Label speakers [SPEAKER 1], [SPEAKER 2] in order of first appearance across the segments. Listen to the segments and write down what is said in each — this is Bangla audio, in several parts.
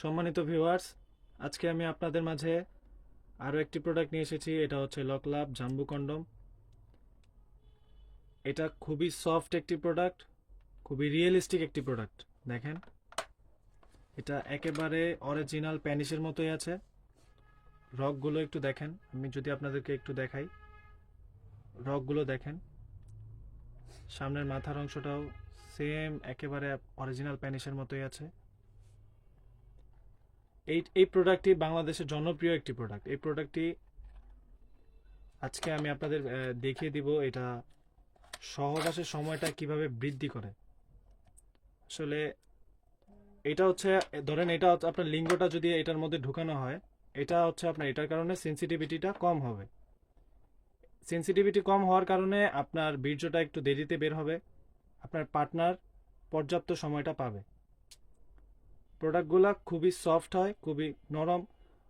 [SPEAKER 1] সম্মানিত ভিউয়ার্স, আজকে আমি আপনাদের মাঝে আরও একটি প্রোডাক্ট নিয়ে এসেছি। এটা হচ্ছে লকলাভ জাম্বু কন্ডম। এটা খুবই সফট একটি প্রোডাক্ট, খুবই রিয়েলিস্টিক একটি প্রোডাক্ট। দেখেন, এটা একেবারে অরিজিনাল প্যানিসের মতোই আছে। রগগুলো একটু দেখেন, আমি যদি আপনাদেরকে একটু দেখাই, রগগুলো দেখেন। সামনের মাথার অংশটাও সেম একেবারে অরিজিনাল প্যানিসের মতোই আছে। এই প্রোডাক্টটি বাংলাদেশের জনপ্রিয় একটি প্রোডাক্ট। এই প্রোডাক্টটি আজকে আমি আপনাদের দেখিয়ে দিব এটা সহবাসের সময়টা কিভাবে বৃদ্ধি করে। আসলে এটা হচ্ছে, ধরেন এটা হচ্ছে আপনার লিঙ্গটা যদি এটার মধ্যে ঢুকানো হয়, এটা হচ্ছে আপনার এটার কারণে সেন্সিটিভিটিটা কম হবে। সেন্সিটিভিটি কম হওয়ার কারণে আপনার বীর্যটা একটু দেরিতে বের হবে, আপনার পার্টনার পর্যাপ্ত সময়টা পাবে। প্রোডাক্টগুলো খুবই সফট হয়, খুবই নরম।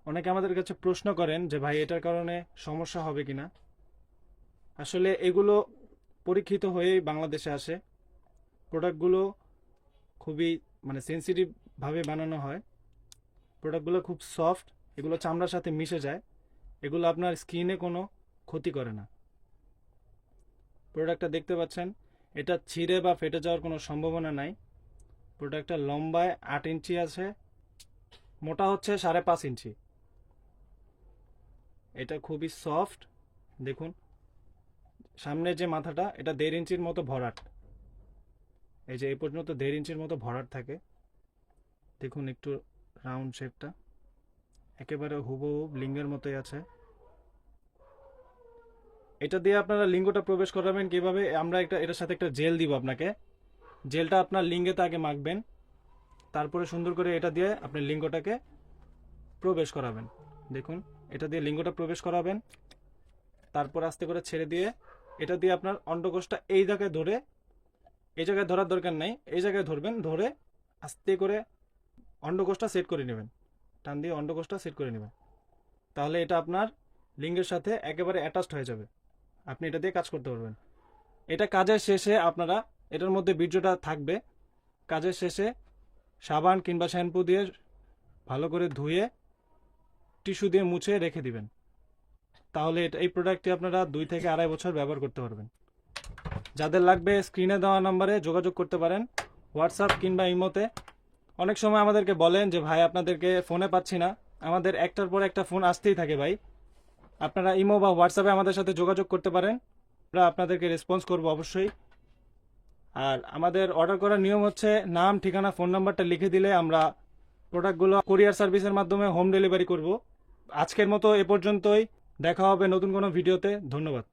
[SPEAKER 1] অনেকে আমাদের কাছে প্রশ্ন করেন যে ভাই এটার কারণে সমস্যা হবে কিনা। আসলে এগুলো পরীক্ষিত হয়েই বাংলাদেশে আসে। প্রোডাক্টগুলো খুবই সেন্সিটিভভাবে বানানো হয়। প্রোডাক্টগুলো খুব সফট, এগুলো চামড়ার সাথে মিশে যায়, এগুলো আপনার স্কিনে কোনো ক্ষতি করে না। প্রোডাক্টটা দেখতে পাচ্ছেন, এটা ছিঁড়ে বা ফেটে যাওয়ার কোনো সম্ভাবনা নাই। প্রোডাক্টটা লম্বায় 8 ইঞ্চি আছে, মোটা হচ্ছে 5.5 ইঞ্চি। এটা খুবই সফট। দেখুন, সামনে যে মাথাটা, এটা 1.5 ইঞ্চির মতো ভরাট। এই যে এই পর্যন্ত 1.5 ইঞ্চির মতো ভরাট থাকে। দেখুন একটু রাউন্ড শেপটা, একেবারে হুবহু লিঙ্গের মতোই আছে। এটা দিয়ে আপনারা লিঙ্গটা প্রবেশ করাবেন কিভাবে? আমরা এটার সাথে একটা জেল দিব আপনাকে। জেলটা আপনার লিঙ্গেতে আগে মাখবেন, তারপরে সুন্দর করে এটা দিয়ে আপনি লিঙ্গটাকে প্রবেশ করাবেন। দেখুন, এটা দিয়ে লিঙ্গটা প্রবেশ করাবেন, তারপর আস্তে করে ছেড়ে দিয়ে এটা দিয়ে আপনার অন্ডকোষটা এই জায়গায় ধরে, এই জায়গায় ধরার দরকার নাই, এই জায়গায় ধরবেন, ধরে আস্তে করে অন্ডকোষটা সেট করে নেবেন। টান দিয়ে অন্ডকোষটা সেট করে নেবেন, তাহলে এটা আপনার লিঙ্গের সাথে একেবারে অ্যাটাচড হয়ে যাবে। আপনি এটা দিয়ে কাজ করতে পারবেন। এটা কাজের শেষে আপনারা, এটার মধ্যে বীর্যটা থাকবে, কাজের শেষে সাবান কিংবা শ্যাম্পু দিয়ে ভালো করে ধুয়ে টিস্যু দিয়ে মুছে রেখে দিবেন। তাহলে এই প্রোডাক্টটি আপনারা 2 থেকে 2.5 বছর ব্যবহার করতে পারবেন। যাদের লাগবে স্ক্রিনে দেওয়া নম্বরে যোগাযোগ করতে পারেন, হোয়াটসঅ্যাপ কিংবা ইমোতে। অনেক সময় আমাদেরকে বলেন যে ভাই আপনাদেরকে ফোনে পাচ্ছি না। আমাদের একটার পর একটা ফোন আসতেই থাকে ভাই। আপনারা ইমো বা হোয়াটসঅ্যাপে আমাদের সাথে যোগাযোগ করতে পারেন, আমরা আপনাদেরকে রেসপন্স করব অবশ্যই। আর আমাদের অর্ডার করার নিয়ম হচ্ছে, নাম, ঠিকানা, ফোন নাম্বারটা লিখে দিলে আমরা প্রোডাক্টগুলো কুরিয়ার সার্ভিসের মাধ্যমে হোম ডেলিভারি করব। আজকের মতো এ পর্যন্তই, দেখা হবে নতুন কোনো ভিডিওতে। ধন্যবাদ।